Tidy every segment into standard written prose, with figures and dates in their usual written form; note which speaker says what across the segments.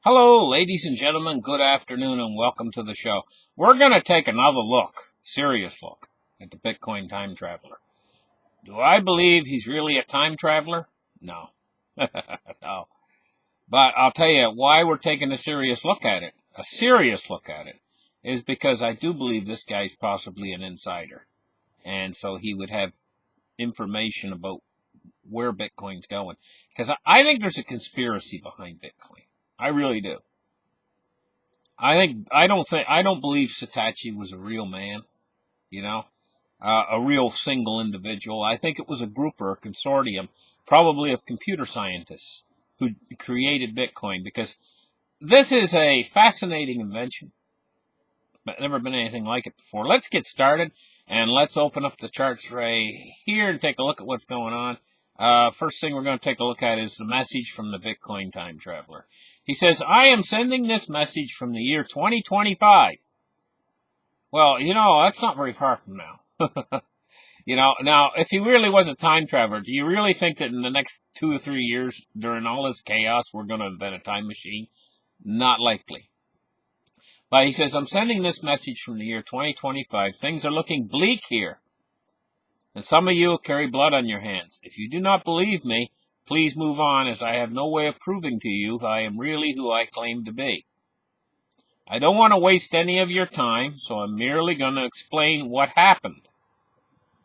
Speaker 1: Hello, ladies and gentlemen. Good afternoon and welcome to the show. We're going to take another look, serious look, at the Bitcoin time traveler. Do I believe he's really a time traveler? No. No. But I'll tell you why we're taking a serious look at it. A serious look at it is because I do believe this guy's possibly an insider. And so he would have information about where Bitcoin's going. Because I think there's a conspiracy behind Bitcoin. I really do. I don't believe Satoshi was a real man, a real single individual. I think it was a group or a consortium, probably of computer scientists who created Bitcoin, because this is a fascinating invention, but never been anything like it before. Let's get started and let's open up the charts right here and take a look at what's going on. First thing we're going to take a look at is the message from the Bitcoin time traveler. He says, I am sending this message from the year 2025. Well, that's not very far from now. Now, if he really was a time traveler, do you really think that in the next 2 or 3 years, during all this chaos, we're going to invent a time machine? Not likely. But he says, I'm sending this message from the year 2025. Things are looking bleak here. And some of you carry blood on your hands. If you do not believe me, please move on, as I have no way of proving to you I am really who I claim to be. I don't want to waste any of your time, so I'm merely going to explain what happened.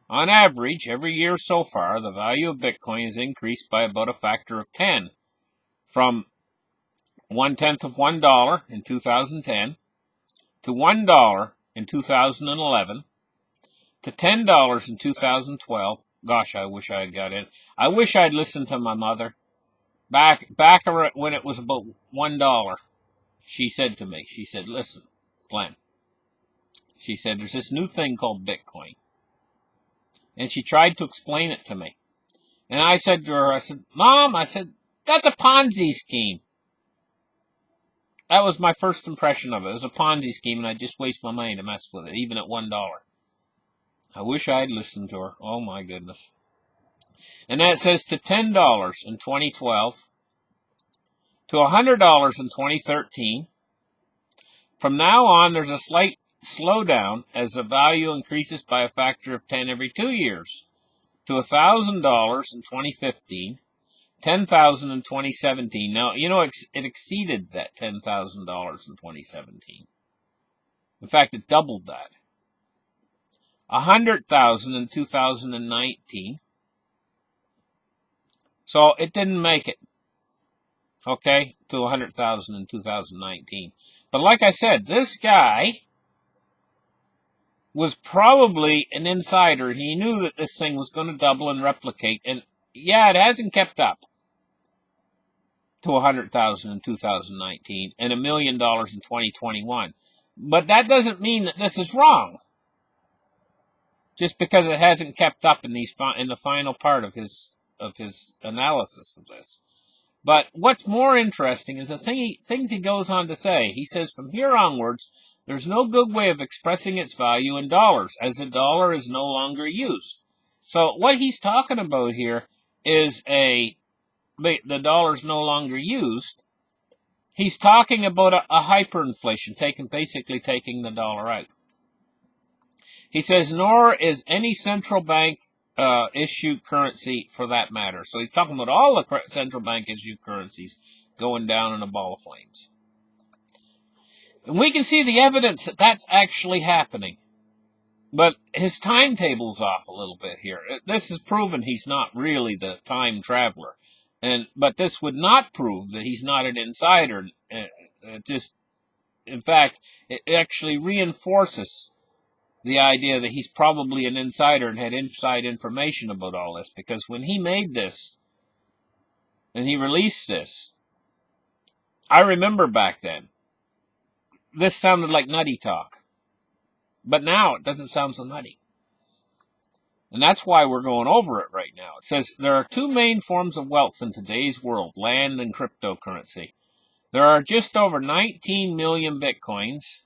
Speaker 1: On average, every year so far, the value of Bitcoin has increased by about a factor of 10, from 1/10 of $1 in 2010 to $1 in 2011, to $10 in 2012. Gosh, I wish I had got in. I wish I'd listened to my mother. Back when it was about $1, she said to me, listen, Glenn, she said, there's this new thing called Bitcoin. And she tried to explain it to me. And I said to her, Mom, that's a Ponzi scheme. That was my first impression of it. It was a Ponzi scheme, and I just waste my money to mess with it, even at $1. I wish I had listened to her. Oh, my goodness. And that says to $10 in 2012, to $100 in 2013. From now on, there's a slight slowdown as the value increases by a factor of 10 every 2 years, to $1,000 in 2015, $10,000 in 2017. Now, it exceeded that $10,000 in 2017. In fact, it doubled that. 100,000 in 2019. So it didn't make it, okay, to 100,000 in 2019. But like I said, this guy was probably an insider. He knew that this thing was going to double and replicate. And yeah, it hasn't kept up to 100,000 in 2019 and $1 million in 2021. But that doesn't mean that this is wrong, just because it hasn't kept up in the final part of his analysis of this. But what's more interesting is the things he goes on to say. He says, from here onwards, there's no good way of expressing its value in dollars, as the dollar is no longer used. So what he's talking about here is the dollar's no longer used. He's talking about a hyperinflation, basically taking the dollar out. He says, nor is any central bank issue currency for that matter. So he's talking about all the central bank issue currencies going down in a ball of flames. And we can see the evidence that that's actually happening. But his timetable's off a little bit here. This is proven he's not really the time traveler. But this would not prove that he's not an insider. In fact, it actually reinforces the idea that he's probably an insider and had inside information about all this. Because when he made this, and he released this, I remember back then, this sounded like nutty talk. But now it doesn't sound so nutty. And that's why we're going over it right now. It says, there are two main forms of wealth in today's world, land and cryptocurrency. There are just over 19 million Bitcoins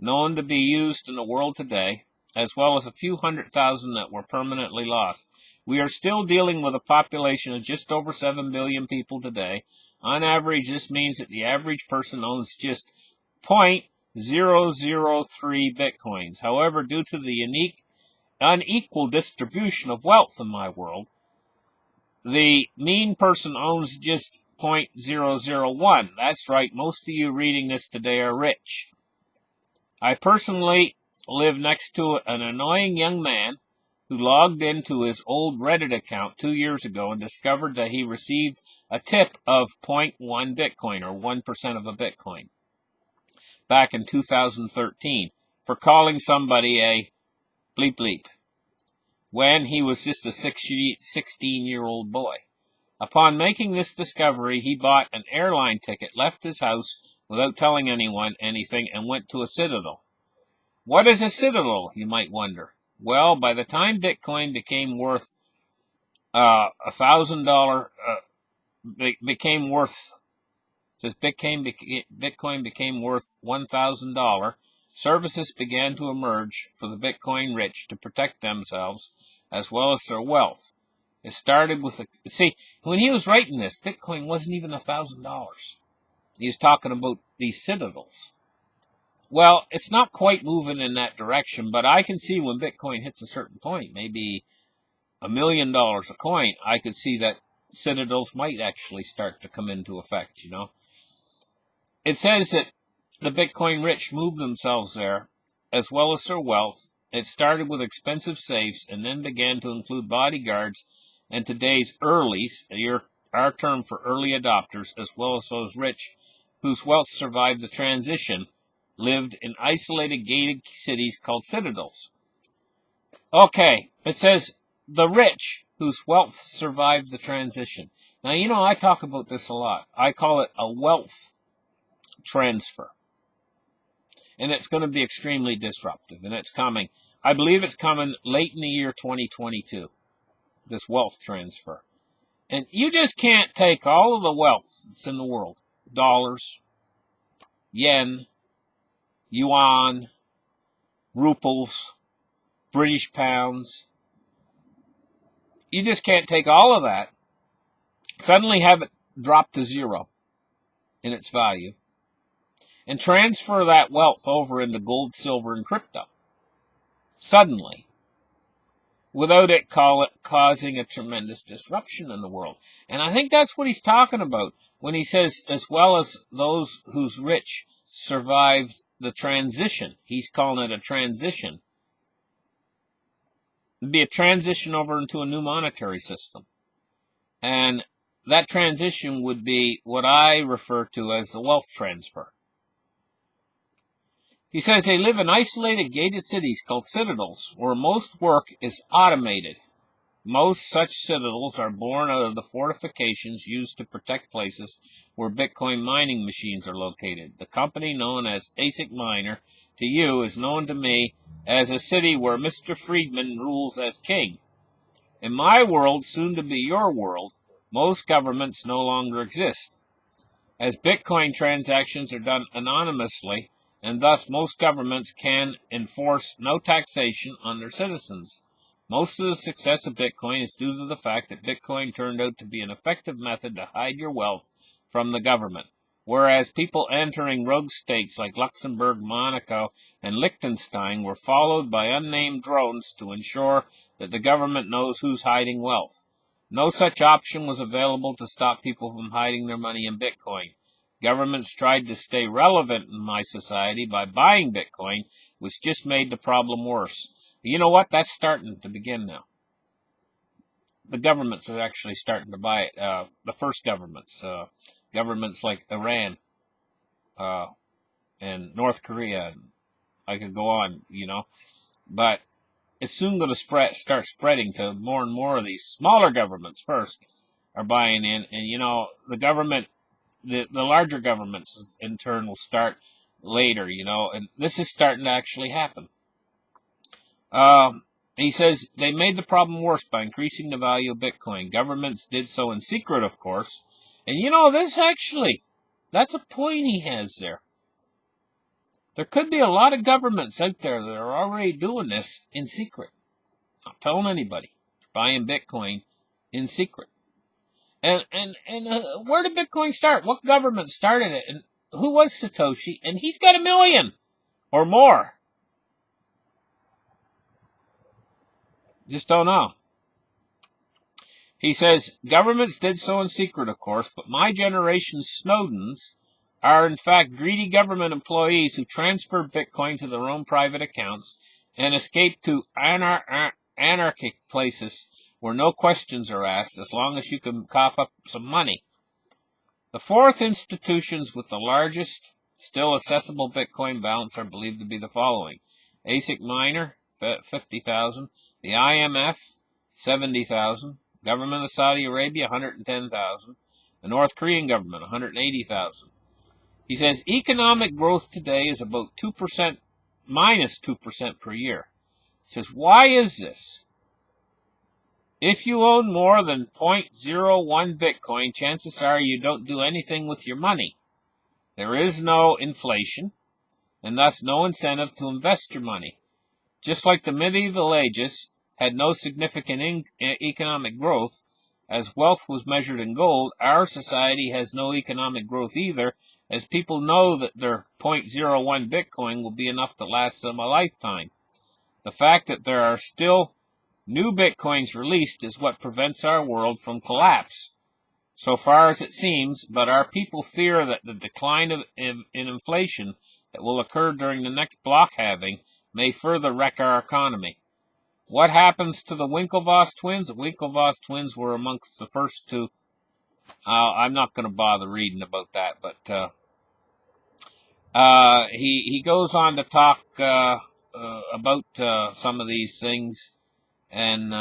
Speaker 1: known to be used in the world today. as well as a few 100,000 that were permanently lost. We are still dealing with a population of just over 7 billion people today. On average, this means that the average person owns just 0.003 bitcoins. However, due to the unique, unequal distribution of wealth in my world, the mean person owns just 0.001. That's right, most of you reading this today are rich. I personally live next to an annoying young man who logged into his old Reddit account 2 years ago and discovered that he received a tip of 0.1 Bitcoin, or 1% of a Bitcoin, back in 2013 for calling somebody a bleep bleep when he was just a 16-year-old boy. Upon making this discovery, he bought an airline ticket, left his house without telling anyone anything, and went to a citadel. What is a citadel, you might wonder? Well, by the time Bitcoin became worth $1,000, Bitcoin became worth $1,000. Services began to emerge for the Bitcoin rich to protect themselves as well as their wealth. It started with when he was writing this, Bitcoin wasn't even $1,000. He was talking about these citadels. Well, it's not quite moving in that direction, but I can see when Bitcoin hits a certain point, maybe $1 million a coin, I could see that citadels might actually start to come into effect, It says that the Bitcoin rich moved themselves there, as well as their wealth. It started with expensive safes and then began to include bodyguards and today's earlies, our term for early adopters, as well as those rich whose wealth survived the transition, lived in isolated gated cities called citadels. Okay, it says the rich whose wealth survived the transition. Now, I talk about this a lot. I call it a wealth transfer. And it's going to be extremely disruptive. And it's coming. I believe it's coming late in the year 2022, this wealth transfer. And you just can't take all of the wealth that's in the world, dollars, yen, yuan, ruples, British pounds. You just can't take all of that, suddenly have it drop to zero in its value, and transfer that wealth over into gold, silver, and crypto. Suddenly. Without it causing a tremendous disruption in the world. And I think that's what he's talking about when he says, as well as those whose rich survived the transition. He's calling it a transition. It'd be a transition over into a new monetary system. And that transition would be what I refer to as the wealth transfer. He says they live in isolated gated cities called citadels, where most work is automated. Most such citadels are born out of the fortifications used to protect places where Bitcoin mining machines are located. The company known as ASIC Miner to you is known to me as a city where Mr. Friedman rules as king. In my world, soon to be your world, most governments no longer exist. As Bitcoin transactions are done anonymously, and thus most governments can enforce no taxation on their citizens. Most of the success of Bitcoin is due to the fact that Bitcoin turned out to be an effective method to hide your wealth from the government, whereas people entering rogue states like Luxembourg, Monaco, and Liechtenstein were followed by unnamed drones to ensure that the government knows who's hiding wealth. No such option was available to stop people from hiding their money in Bitcoin. Governments tried to stay relevant in my society by buying Bitcoin, which just made the problem worse. You know what? That's starting to begin now. The governments are actually starting to buy it. The first governments like Iran and North Korea. And I could go on, But it's soon going to start spreading to more and more of these smaller governments first are buying in. And, the government... The larger governments, in turn, will start later, and this is starting to actually happen. He says they made the problem worse by increasing the value of Bitcoin. Governments did so in secret, of course. And, that's a point he has there. There could be a lot of governments out there that are already doing this in secret, not telling anybody, buying Bitcoin in secret. And where did Bitcoin start? What government started it? And who was Satoshi? And he's got 1 million or more. Just don't know. He says, governments did so in secret, of course, but my generation's Snowdens are in fact greedy government employees who transfer Bitcoin to their own private accounts and escape to anarchic places where no questions are asked as long as you can cough up some money. The fourth institutions with the largest still accessible Bitcoin balance are believed to be the following. ASIC Miner, 50,000. The IMF, 70,000. Government of Saudi Arabia, 110,000. The North Korean government, 180,000. He says economic growth today is about 2%, minus 2% per year. He says, why is this? If you own more than 0.01 Bitcoin, chances are you don't do anything with your money. There is no inflation, and thus no incentive to invest your money. Just like the medieval ages had no significant economic growth, as wealth was measured in gold, our society has no economic growth either, as people know that their 0.01 Bitcoin will be enough to last them a lifetime. The fact that there are still new Bitcoins released is what prevents our world from collapse, so far as it seems, but our people fear that the decline in inflation that will occur during the next block halving may further wreck our economy. What happens to the Winklevoss twins? The Winklevoss twins were amongst the first two. I'm not going to bother reading about that, but he goes on to talk about some of these things, and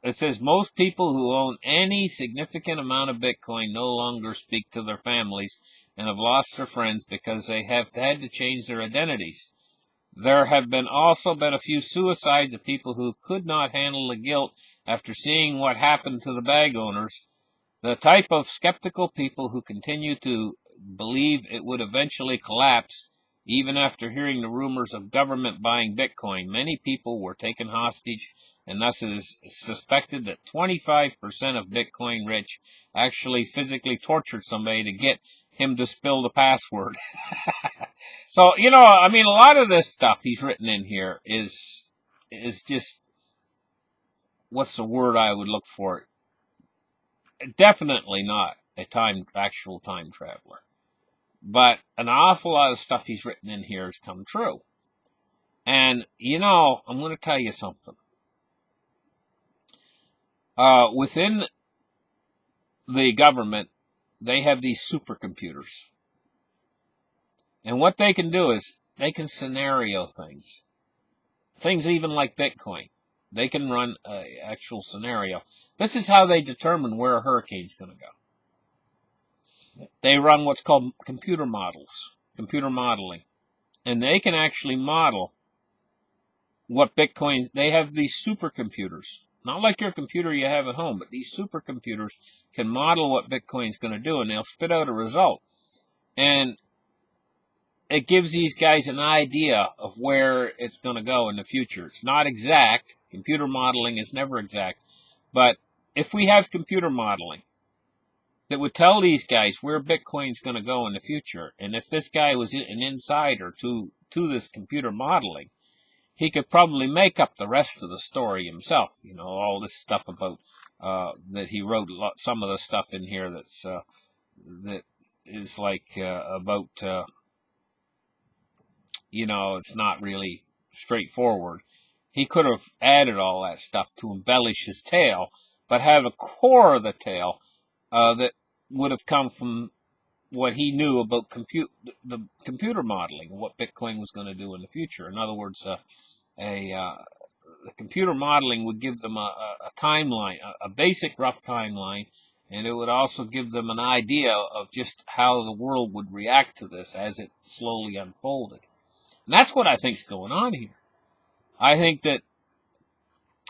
Speaker 1: it says most people who own any significant amount of Bitcoin no longer speak to their families and have lost their friends because they have had to change their identities. There have also been a few suicides of people who could not handle the guilt after seeing what happened to the bag owners. The type of skeptical people who continue to believe it would eventually collapse, even after hearing the rumors of government buying Bitcoin. Many people were taken hostage, and thus it is suspected that 25% of Bitcoin rich actually physically tortured somebody to get him to spill the password. So, I mean, a lot of this stuff he's written in here is just, what's the word I would look for? Definitely not a actual time traveler. But an awful lot of stuff he's written in here has come true. And, I'm going to tell you something. Within the government, they have these supercomputers. And what they can do is they can scenario things. Things even like Bitcoin. They can run an actual scenario. This is how they determine where a hurricane's going to go. They run what's called computer models, computer modeling. And they can actually model what Bitcoin, they have these supercomputers. Not like your computer you have at home, but these supercomputers can model what Bitcoin's going to do, and they'll spit out a result. And it gives these guys an idea of where it's going to go in the future. It's not exact. Computer modeling is never exact. But if we have computer modeling that would tell these guys where Bitcoin's going to go in the future, and if this guy was an insider to this computer modeling, he could probably make up the rest of the story himself. All this stuff about that he wrote, some of the stuff in here that is like about... it's not really straightforward. He could have added all that stuff to embellish his tale, but have a core of the tale that would have come from what he knew about the computer modeling, and what Bitcoin was going to do in the future. In other words, the computer modeling would give them a timeline, a basic rough timeline, and it would also give them an idea of just how the world would react to this as it slowly unfolded. And that's what I think's going on here. I think that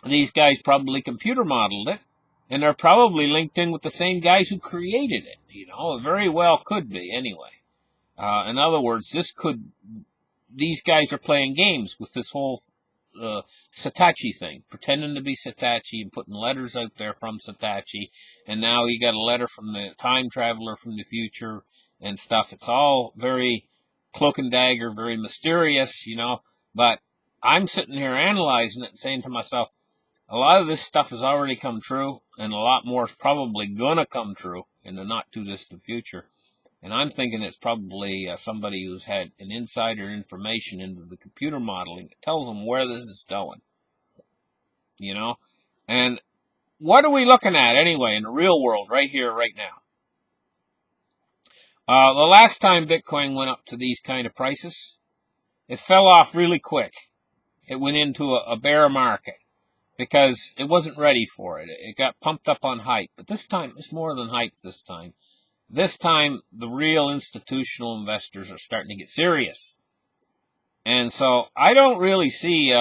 Speaker 1: these guys probably computer modeled it, and they're probably linked in with the same guys who created it. It very well could be, anyway. In other words, these guys are playing games with this whole Satachi thing, pretending to be Satachi and putting letters out there from Satachi, and now you got a letter from the time traveler from the future and stuff. It's all very cloak and dagger, very mysterious, but I'm sitting here analyzing it and saying to myself, a lot of this stuff has already come true, and a lot more is probably going to come true in the not too distant future. And I'm thinking it's probably somebody who's had an insider information into the computer modeling that tells them where this is going. And what are we looking at anyway in the real world right here, right now? The last time Bitcoin went up to these kind of prices, it fell off really quick. It went into a bear market because it wasn't ready for it. It got pumped up on hype. But this time, it's more than hype this time. This time, the real institutional investors are starting to get serious. And so I don't really see,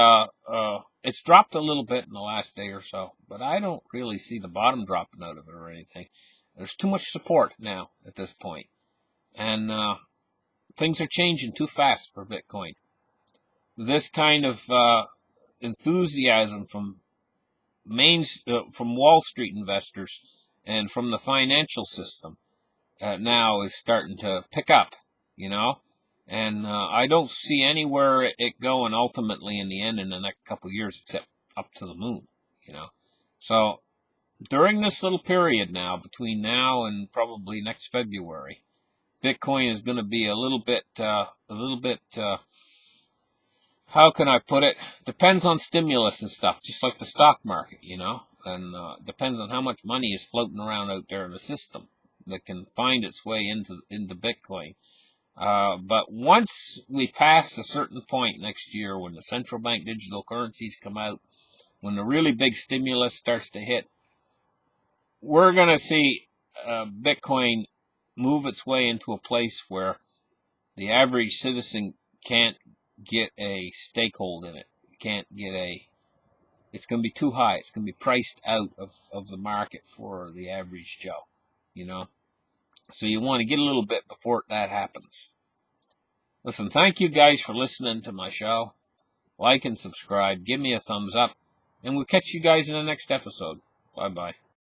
Speaker 1: it's dropped a little bit in the last day or so, but I don't really see the bottom dropping out of it or anything. There's too much support now at this point. And things are changing too fast for Bitcoin. This kind of enthusiasm from Wall Street investors and from the financial system now is starting to pick up, and I don't see anywhere it going ultimately in the end in the next couple of years except up to the moon, So during this little period now, between now and probably next February, Bitcoin is going to be a little bit, how can I put it? Depends on stimulus and stuff, just like the stock market, and depends on how much money is floating around out there in the system that can find its way into Bitcoin. But once we pass a certain point next year, when the central bank digital currencies come out, when the really big stimulus starts to hit, we're going to see Bitcoin move its way into a place where the average citizen can't get a stakehold in it. It's going to be too high. It's going to be priced out of the market for the average Joe, So you want to get a little bit before that happens. Listen, thank you guys for listening to my show. Like and subscribe. Give me a thumbs up. And we'll catch you guys in the next episode. Bye-bye.